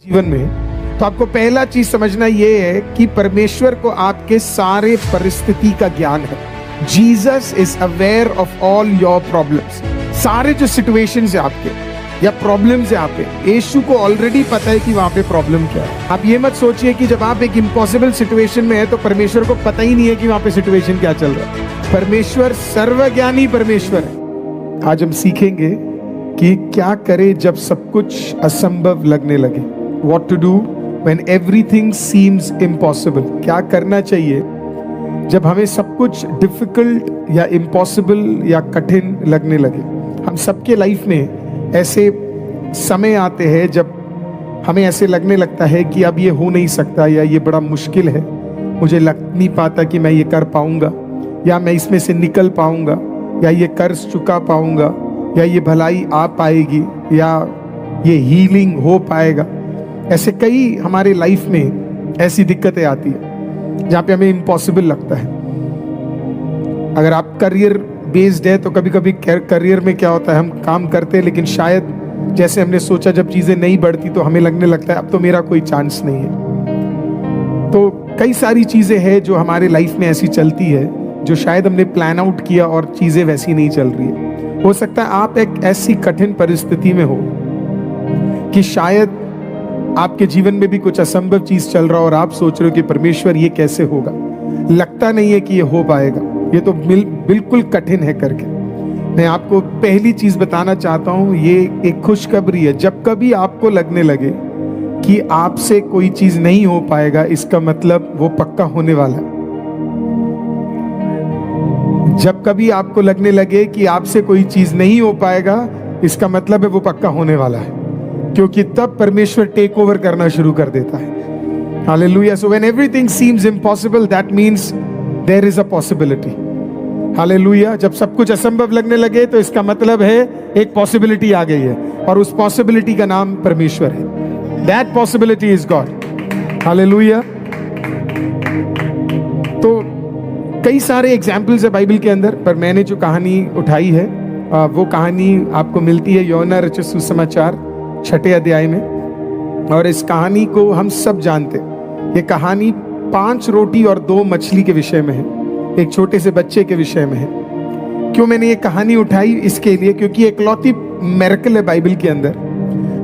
जीवन में, तो आपको पहला चीज समझना यह है कि परमेश्वर को आपके सारे परिस्थिति का ज्ञान है। Jesus is aware of all your problems. सारे जो सिचुएशंस है आपके या प्रॉब्लम्स है आपके, यीशु को ऑलरेडी पता है कि वहां पे प्रॉब्लम क्या है। आप ये मत सोचिए कि जब आप एक इम्पॉसिबल सिचुएशन में है तो परमेश्वर को पता ही नहीं है कि वहां पे सिचुएशन क्या चल रहा है। परमेश्वर सर्वज्ञानी परमेश्वर है। आज हम सीखेंगे कि क्या करें जब सब कुछ असंभव लगने लगे। What to do when everything seems impossible? क्या करना चाहिए जब हमें सब कुछ डिफिकल्ट या इम्पॉसिबल या कठिन लगने लगे। हम सबके लाइफ में ऐसे समय आते हैं जब हमें ऐसे लगने लगता है कि अब ये हो नहीं सकता, या ये बड़ा मुश्किल है, मुझे लग नहीं पाता कि मैं ये कर पाऊंगा, या मैं इसमें से निकल पाऊंगा, या ये कर्ज चुका पाऊंगा, या ये भलाई आ पाएगी, या ये हीलिंग हो पाएगा। ऐसे कई हमारे लाइफ में ऐसी दिक्कतें आती है जहाँ पे हमें इम्पॉसिबल लगता है। अगर आप करियर बेस्ड है तो कभी कभी करियर में क्या होता है, हम काम करते हैं लेकिन शायद जैसे हमने सोचा जब चीज़ें नहीं बढ़ती तो हमें लगने लगता है अब तो मेरा कोई चांस नहीं है। तो कई सारी चीज़ें हैं जो हमारे लाइफ में ऐसी चलती है जो शायद हमने प्लान आउट किया और चीज़ें वैसी नहीं चल रही है। हो सकता है आप एक ऐसी कठिन परिस्थिति में हो कि शायद आपके जीवन में भी कुछ असंभव चीज चल रहा हो और आप सोच रहे हो कि परमेश्वर ये कैसे होगा, लगता नहीं है कि ये हो पाएगा, ये तो बिल्कुल कठिन है करके। मैं आपको पहली चीज बताना चाहता हूं, ये एक खुशखबरी है। जब कभी आपको लगने लगे कि आपसे कोई चीज नहीं हो पाएगा, इसका मतलब वो पक्का होने वाला है। जब कभी आपको लगने लगे कि आपसे कोई चीज नहीं हो पाएगा, इसका मतलब है वो पक्का होने वाला है, क्योंकि तब परमेश्वर टेक ओवर करना शुरू कर देता है। Hallelujah. So when everything seems impossible, that means there is a possibility. Hallelujah. जब सब कुछ असंभव लगने लगे तो इसका मतलब है एक पॉसिबिलिटी आ गई है, और उस पॉसिबिलिटी का नाम परमेश्वर है। That possibility is God. Hallelujah. तो कई सारे एग्जाम्पल्स है बाइबल के अंदर, पर मैंने जो कहानी उठाई है वो कहानी आपको मिलती है यूहन्ना रचित सुसमाचार 6 अध्याय में। और इस कहानी को हम सब जानते हैं। ये कहानी 5 रोटी और 2 मछली के विषय में है, एक छोटे से बच्चे के विषय में है। क्यों मैंने ये कहानी उठाई? इसके लिए क्योंकि एकलौती मिरेकल है बाइबल के अंदर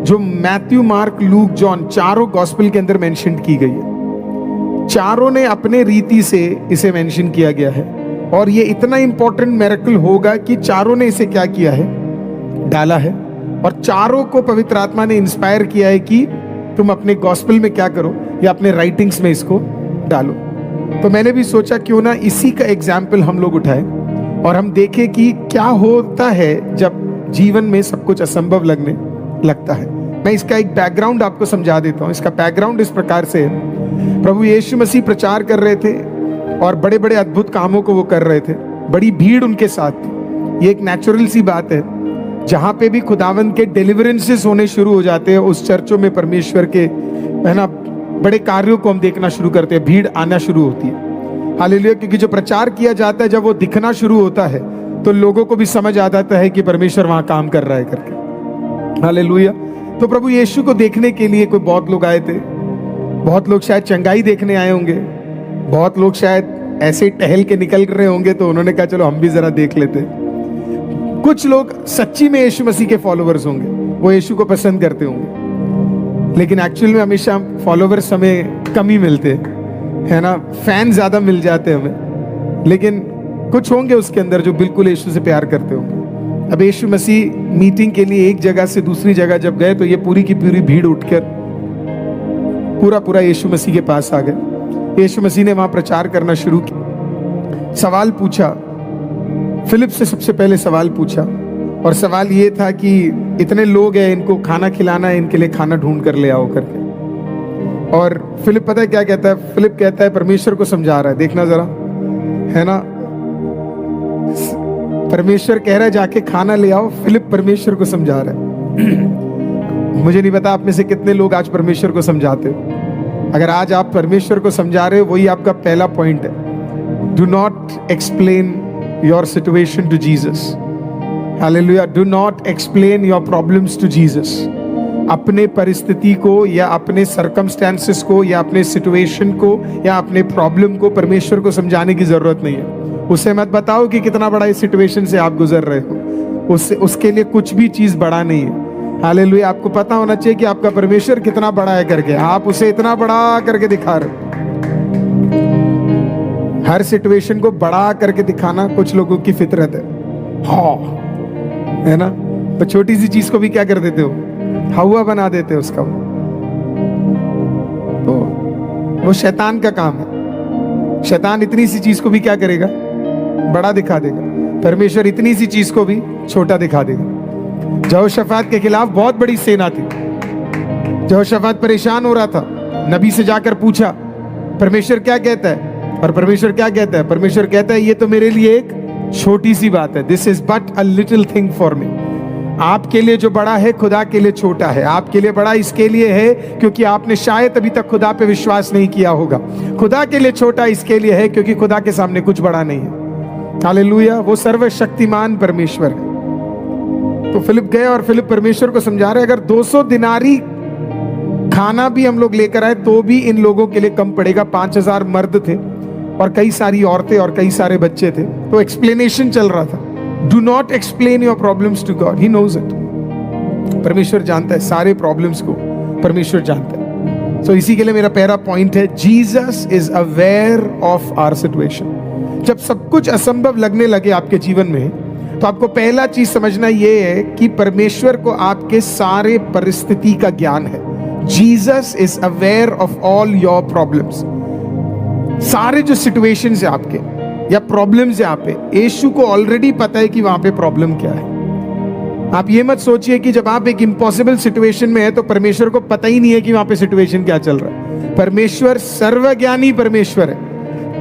जो मैथ्यू, मार्क, लूक, जॉन चारों गॉस्पेल के अंदर मेंशन की गई है। चारों ने अपने रीति से इसे मेंशन किया गया है, और ये इतना इंपॉर्टेंट मिरेकल होगा कि चारों ने इसे क्या किया है, डाला है। और चारों को पवित्र आत्मा ने इंस्पायर किया है कि तुम अपने गॉस्पेल में क्या करो, या अपने राइटिंग्स में इसको डालो। तो मैंने भी सोचा क्यों ना इसी का एग्जाम्पल हम लोग उठाएं और हम देखें कि क्या होता है जब जीवन में सब कुछ असंभव लगने लगता है। मैं इसका एक बैकग्राउंड आपको समझा देता हूँ। इसका बैकग्राउंड इस प्रकार से है, प्रभु यीशु मसीह प्रचार कर रहे थे और बड़े बड़े अद्भुत कामों को वो कर रहे थे, बड़ी भीड़ उनके साथ थी। ये एक नेचुरल सी बात है, जहां पे भी खुदावंद के डिलीवरेंसेस होने शुरू हो जाते हैं, उस चर्चों में परमेश्वर के है ना बड़े कार्यों को हम देखना शुरू करते हैं, भीड़ आना शुरू होती है। हालेलुया। क्योंकि जो प्रचार किया जाता है जब वो दिखना शुरू होता है तो लोगों को भी समझ आ जाता है कि परमेश्वर वहां काम कर रहा है करके। हालेलुया। तो प्रभु यीशु को देखने के लिए कोई बहुत लोग आए थे। बहुत लोग शायद चंगाई देखने आए होंगे, बहुत लोग शायद ऐसे टहल के निकल रहे होंगे, तो उन्होंने कहा चलो हम भी जरा देख लेते। कुछ लोग सच्ची में यीशु मसीह के फॉलोवर्स होंगे, वो यीशु को पसंद करते होंगे, लेकिन एक्चुअल में हमेशा फॉलोवर्स हमें कम ही मिलते हैं ना, फैन ज्यादा मिल जाते हैं हमें। लेकिन कुछ होंगे उसके अंदर जो बिल्कुल यीशु से प्यार करते होंगे। अब यीशु मसीह मीटिंग के लिए एक जगह से दूसरी जगह जब गए तो ये पूरी की पूरी भीड़ उठकर पूरा यीशु मसीह के पास आ गए। यीशु मसीह ने वहां प्रचार करना शुरू किया। सवाल पूछा, फिलिप से सबसे पहले सवाल पूछा, और सवाल ये था कि इतने लोग हैं, इनको खाना खिलाना है, इनके लिए खाना ढूंढ कर ले आओ करके। और फिलिप पता है क्या कहता है? फिलिप कहता है, परमेश्वर को समझा रहा है, देखना जरा, है ना, परमेश्वर कह रहा है जाके खाना ले आओ, फिलिप परमेश्वर को समझा रहा है। मुझे नहीं पता आप में से कितने लोग आज परमेश्वर को समझाते हो। अगर आज आप परमेश्वर को समझा रहे हो, वही आपका पहला पॉइंट है। Do not explain your situation to Jesus. Hallelujah. Do not explain your problems to Jesus. अपने परिस्थिति को या अपने सर्कमस्टेंसेस को या अपने सिचुएशन को या अपने प्रॉब्लम को परमेश्वर को समझाने की जरूरत नहीं है। उसे मत बताओ कि कितना बड़ा इस सिचुएशन से आप गुजर रहे हो, उसके लिए कुछ भी चीज बड़ा नहीं है। हालेलुया। आपको पता होना चाहिए कि आपका परमेश्वर कितना बड़ा है करके, आप उसे इतना बड़ा करके दिखा रहे हो। हर सिचुएशन को बड़ा करके दिखाना कुछ लोगों की फितरत है, हाँ, है ना। तो छोटी सी चीज को भी क्या कर देते हो, हवा बना देते हो उसका। तो वो शैतान का काम है। शैतान इतनी सी चीज को भी क्या करेगा, बड़ा दिखा देगा। परमेश्वर इतनी सी चीज को भी छोटा दिखा देगा। यहोशाफात के खिलाफ बहुत बड़ी सेना थी। यहोशाफात परेशान हो रहा था, नबी से जाकर पूछा परमेश्वर क्या कहता है, और परमेश्वर क्या कहता है, परमेश्वर कहता है ये तो मेरे लिए एक छोटी सी बात है, this is but a little thing for me. आपके लिए जो बड़ा है खुदा के लिए छोटा है। आपके लिए बड़ा इसके लिए है क्योंकि आपने शायद अभी तक खुदा पे विश्वास नहीं किया होगा। खुदा के लिए छोटा इसके लिए है क्योंकि खुदा के सामने कुछ बड़ा नहीं है। हालेलुया। वो सर्वशक्तिमान परमेश्वर है। तो फिलिप गए और फिलिप परमेश्वर को समझा रहे, अगर 200 दिनारी खाना भी हम लोग लेकर आए तो भी इन लोगों के लिए कम पड़ेगा। 5000 मर्द थे और कई सारी औरतें और कई सारे बच्चे थे। तो एक्सप्लेनेशन चल रहा था। Do not explain your problems to God, he knows it. परमेश्वर जानता है सारे प्रॉब्लम्स को, परमेश्वर जानता है। सो इसी के लिए मेरा पहला पॉइंट है, Jesus is aware of our situation. जब सब कुछ असंभव लगने लगे आपके जीवन में, तो आपको पहला चीज समझना यह है कि परमेश्वर को आपके सारे परिस्थिति का ज्ञान है। Jesus is aware of all your problems. सारे जो सिचुएशंस है आपके या प्रॉब्लम्स है, आप पे यीशु को ऑलरेडी पता है कि वहां पे प्रॉब्लम क्या है। आप ये मत सोचिए कि जब आप एक इम्पॉसिबल सिचुएशन में है तो परमेश्वर को पता ही नहीं है कि वहां पे सिचुएशन क्या चल रहा है। परमेश्वर सर्वज्ञानी परमेश्वर है।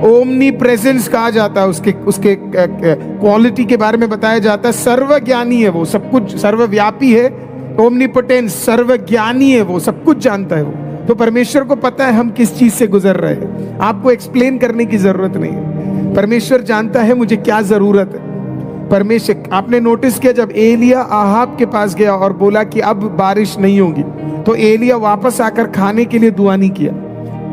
ओमनी प्रेजेंस कहा जाता है, उसके क्वालिटी के बारे में बताया जाता है। सर्वज्ञानी है वो, सब कुछ सर्वव्यापी है। ओमनीपोटेंस, सर्वज्ञानी है वो, सब कुछ जानता है वो। तो परमेश्वर को पता है हम किस चीज से गुजर रहे हैं। आपको एक्सप्लेन करने की जरूरत नहीं है। परमेश्वर जानता है मुझे क्या जरूरत है। परमेश्वर, आपने नोटिस किया जब एलिया आहाब के पास गया और बोला कि अब बारिश नहीं होगी, तो एलिया वापस आकर खाने के लिए दुआ नहीं किया,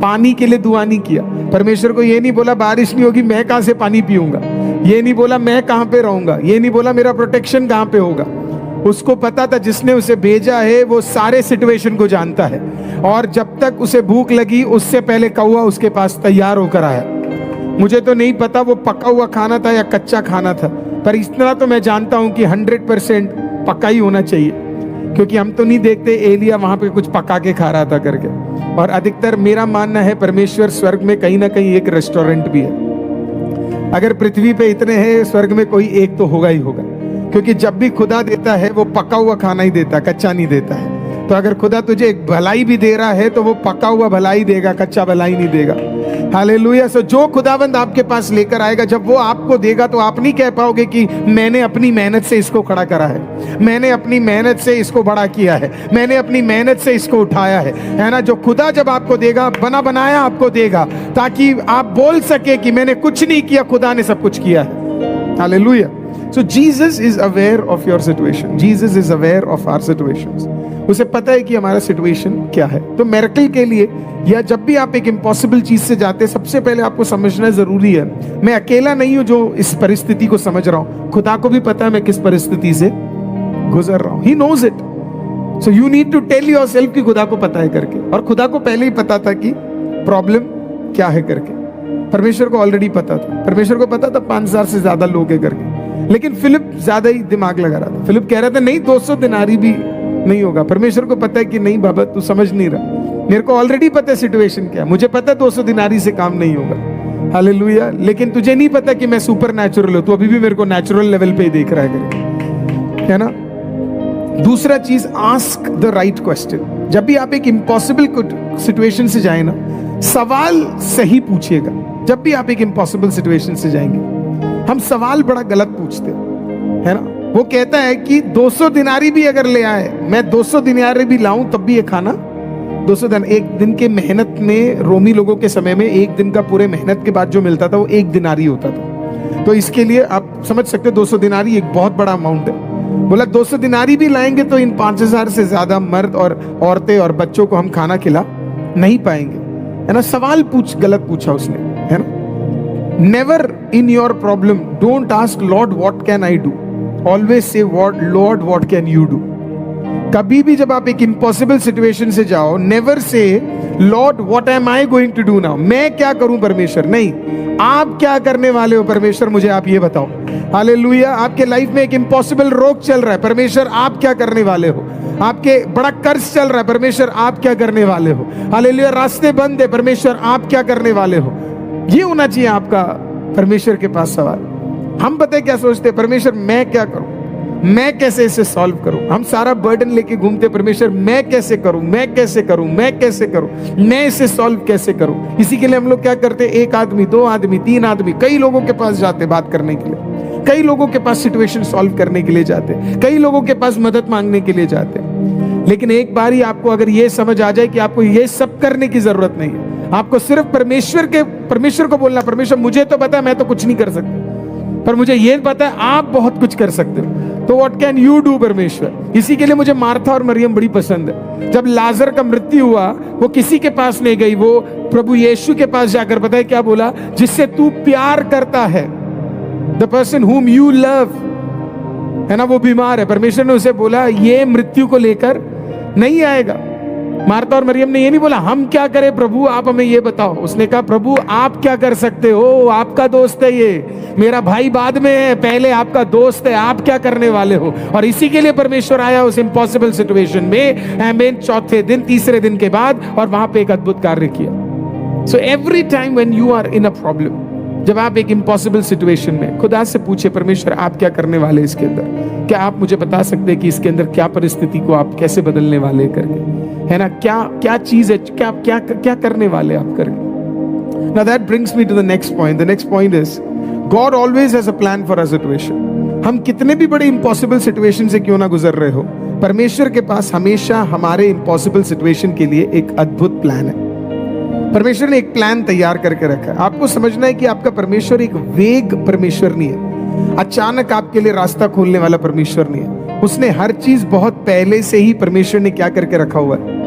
पानी के लिए दुआ नहीं किया। परमेश्वर को ये नहीं बोला बारिश नहीं होगी मैं कहां से पानी पीऊंगा, ये नहीं बोला मैं कहां पे रहूंगा, ये नहीं बोला मेरा प्रोटेक्शन कहां पे होगा। उसको पता था जिसने उसे भेजा है वो सारे सिचुएशन को जानता है। और जब तक उसे भूख लगी उससे पहले कौवा उसके पास तैयार होकर आया। मुझे तो नहीं पता वो पका हुआ खाना था या कच्चा खाना था, पर इतना तो मैं जानता हूं कि 100% पका ही होना चाहिए, क्योंकि हम तो नहीं देखते एलिया वहां पे कुछ पका के खा रहा था करके। और अधिकतर मेरा मानना है परमेश्वर स्वर्ग में कहीं ना कहीं एक रेस्टोरेंट भी है। अगर पृथ्वी पे इतने हैं, स्वर्ग में कोई एक तो होगा ही होगा, क्योंकि जब भी खुदा देता है वो पका हुआ खाना ही देता, कच्चा नहीं देता है। तो अगर खुदा तुझे एक भलाई भी दे रहा है तो वो पका हुआ भलाई देगा, कच्चा भलाई नहीं देगा। हालेलुया। सो जो खुदावंद आपके पास लेकर आएगा, जब वो आपको देगा तो आप नहीं कह पाओगे कि मैंने अपनी मेहनत से इसको खड़ा करा है, मैंने अपनी मेहनत से इसको बड़ा किया है, मैंने अपनी मेहनत से इसको उठाया है ना। जो खुदा जब आपको देगा, बना बनाया आपको देगा, ताकि आप बोल सके कि मैंने कुछ नहीं किया, खुदा ने सब कुछ किया है। Hallelujah. So Jesus is aware of your situation. Jesus is aware of our situations. उसे पता है कि हमारा सिचुएशन क्या है। तो मिरेकल के लिए या जब भी आप एक इम्पॉसिबल चीज से जाते हैं, सबसे पहले आपको समझना जरूरी है मैं अकेला नहीं हूं जो इस परिस्थिति को समझ रहा हूं। खुदा को भी पता है मैं किस परिस्थिति से गुजर रहा हूं। He knows it. So you need to tell yourself कि खुदा को पता है करके। और खुदा को पहले ही पता था कि प्रॉब्लम क्या है करके। परमेश्वर को ऑलरेडी पता था। परमेश्वर को पता था 5000 से ज्यादा लोग है करके। लेकिन फिलिप ज्यादा ही दिमाग लगा रहा था। फिलिप कह रहा था नहीं 200 दिनारी भी नहीं होगा। परमेश्वर को पता है कि नहीं बाबा तू समझ नहीं रहा, मेरे को ऑलरेडी पता है सिचुएशन क्या है, मुझे पता है 200 दिनारी से काम नहीं होगा। हालेलुया। लेकिन तुझे नहीं पता कि मैं सुपर नेचुरल हूं, तू अभी भी मेरे को नेचुरल लेवल पे ही देख रहा है ना। दूसरा चीज, आस्क द राइट क्वेश्चन। जब भी आप एक इम्पॉसिबल सिचुएशन से जाए ना, सवाल सही पूछिएगा। जब भी आप एक इम्पॉसिबल सिचुएशन से जाएंगे, हम सवाल बड़ा गलत पूछते है ना। वो कहता है कि 200 दिनारी भी अगर ले आए, मैं 200 दिनारी भी लाऊं तब भी ये खाना 200 दिन, एक दिन के मेहनत में, रोमी लोगों के समय में एक दिन का पूरे मेहनत के बाद जो मिलता था वो 1 दिनारी होता था। तो इसके लिए आप समझ सकते 200 दिनारी एक बहुत बड़ा अमाउंट है। बोला 200 दिनारी भी लाएंगे तो इन 5000 से ज्यादा मर्द और औरतें और बच्चों को हम खाना खिला नहीं पाएंगे, है ना। सवाल गलत पूछा उसने, है ना। Never in your problem don't ask Lord what can I do, always say Lord what can you do. कभी भी जब आप एक इम्पॉसिबल सिचुएशन से जाओ, never say Lord what am I going to do now, मैं क्या करूं परमेश्वर, नहीं, आप क्या करने वाले हो परमेश्वर, मुझे आप ये बताओ। हालेलुया। आपके लाइफ में एक इम्पॉसिबल रोग चल रहा है, परमेश्वर आप क्या करने वाले हो। आपके बड़ा कर्ज चल रहा है, परमेश्वर आप क्या करने वाले हो। हालेलुया। रास्ते बंद है, परमेश्वर आप क्या करने वाले हो। ये होना चाहिए आपका परमेश्वर के पास सवाल। हम पता है क्या सोचते हैं, परमेश्वर मैं क्या करूं, मैं कैसे इसे सॉल्व करूं। हम सारा बर्डन लेके घूमते, परमेश्वर मैं कैसे करूं, मैं कैसे करूं, मैं कैसे करूं, मैं इसे सॉल्व कैसे करूं। इसी के लिए हम लोग क्या करते, एक आदमी, 2 आदमी, 3 आदमी, कई लोगों के पास जाते बात करने के लिए, कई लोगों के पास सिचुएशन सॉल्व करने के लिए जाते, कई लोगों के पास मदद मांगने के लिए जाते। लेकिन एक बार ही आपको अगर ये समझ आ जाए कि आपको ये सब करने की जरूरत नहीं है, आपको सिर्फ परमेश्वर को बोलना, परमेश्वर मुझे तो पता है मैं तो कुछ नहीं कर सकता, पर मुझे ये पता है आप बहुत कुछ कर सकते हो, तो व्हाट कैन यू डू परमेश्वर। इसी के लिए मुझे मार्था और मरियम बड़ी पसंद है। जब लाजर का मृत्यु हुआ, वो किसी के पास नहीं गई, वो प्रभु यीशु के पास जाकर पता है क्या बोला, जिससे तू प्यार करता है, the person whom you love, है ना, वो बीमार है। परमेश्वर ने उसे बोला ये मृत्यु को लेकर नहीं आएगा। मार्था और मरियम ने ये नहीं बोला हम क्या करें प्रभु, आप हमें ये बताओ। उसने कहा प्रभु आप क्या कर सकते हो, आपका दोस्त है ये, मेरा भाई बाद में है, पहले आपका दोस्त है, आप क्या करने वाले हो। और इसी के लिए परमेश्वर आया उस इम्पॉसिबल सिचुएशन में, आमीन, चौथे दिन, तीसरे दिन के बाद, और वहां पे एक अद्भुत कार्य किया। So every time when you are in a problem, जब आप एक इम्पॉसिबल सिचुएशन में, खुदा से पूछे परमेश्वर आप क्या करने वाले इसके अंदर, क्या आप मुझे बता सकते हैं कि इसके अंदर क्या परिस्थिति को आप कैसे बदलने वाले करके, है ना, क्या चीज है, क्या करने वाले आप करके। Now that brings me to the next point. The next point is God always has a plan for our situation. हम कितने भी बड़े इम्पॉसिबल सिचुएशन से क्यों ना गुजर रहे हो, परमेश्वर के पास हमेशा हमारे इम्पॉसिबल सिचुएशन के लिए एक अद्भुत प्लान है। परमेश्वर ने एक प्लान तैयार करके रखा है। आपको समझना है कि आपका परमेश्वर एक वेग परमेश्वर नहीं है, अचानक आपके लिए रास्ता खोलने वाला परमेश्वर नहीं है। उसने हर चीज बहुत पहले से ही परमेश्वर ने क्या करके रखा हुआ है,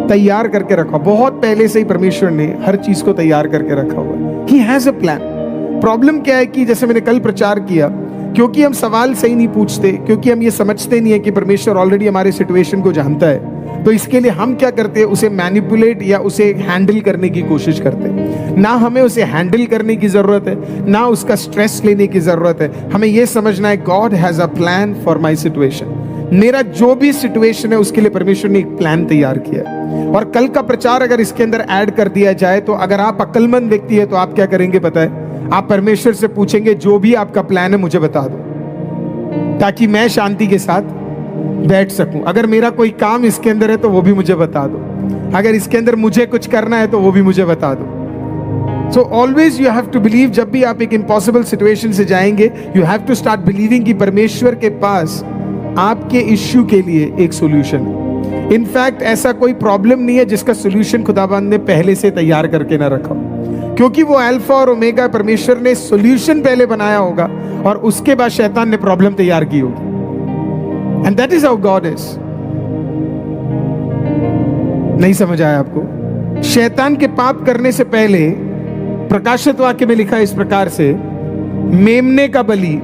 तैयार करके रखा। बहुत पहले से ही परमेश्वर ने हर चीज को तैयार करके रखा हुआ है। He has a plan. Problem क्या है कि जैसे मैंने कल प्रचार किया, क्योंकि हम सवाल सही नहीं पूछते, क्योंकि हम ये समझते नहीं है कि परमेश्वर ऑलरेडी हमारे सिचुएशन को जानता है, तो इसके लिए हम क्या करते हैं, उसे मैनिपुलेट या उसे हैंडल करने की कोशिश करते हैं। ना हमें उसे हैंडल करने की जरूरत है, ना उसका स्ट्रेस लेने की जरूरत है। हमें यह समझना है God has a plan for my situation. मेरा जो भी सिचुएशन है उसके लिए परमेश्वर ने एक प्लान तैयार किया है। और कल का प्रचार अगर इसके अंदर ऐड कर दिया जाए, तो अगर आप अक्लमंद व्यक्ति है तो आप क्या करेंगे पता है, आप परमेश्वर से पूछेंगे जो भी आपका प्लान है मुझे बता दो, ताकि मैं शांति के साथ बैठ सकूं। अगर मेरा कोई काम इसके अंदर है तो वो भी मुझे बता दो, अगर इसके अंदर मुझे कुछ करना है तो वो भी मुझे बता दो। So always you have to believe, जब भी आप एक इम्पॉसिबल सिचुएशन से जाएंगे, you have to start believing कि परमेश्वर के पास आपके इश्यू के लिए एक सोल्यूशन है। इनफैक्ट ऐसा कोई प्रॉब्लम नहीं है जिसका सोल्यूशन खुदाबंद ने पहले से तैयार करके ना रखा, क्योंकि वो अल्फा और ओमेगा, परमेश्वर ने सोल्यूशन पहले बनाया होगा और उसके बाद शैतान ने प्रॉब्लम तैयार की होगी। And that is how God is. नहीं समझ आया आपको? शैतान के पाप करने से पहले प्रकाशित वाक्य में लिखा है इस प्रकार से, मेमने का बलि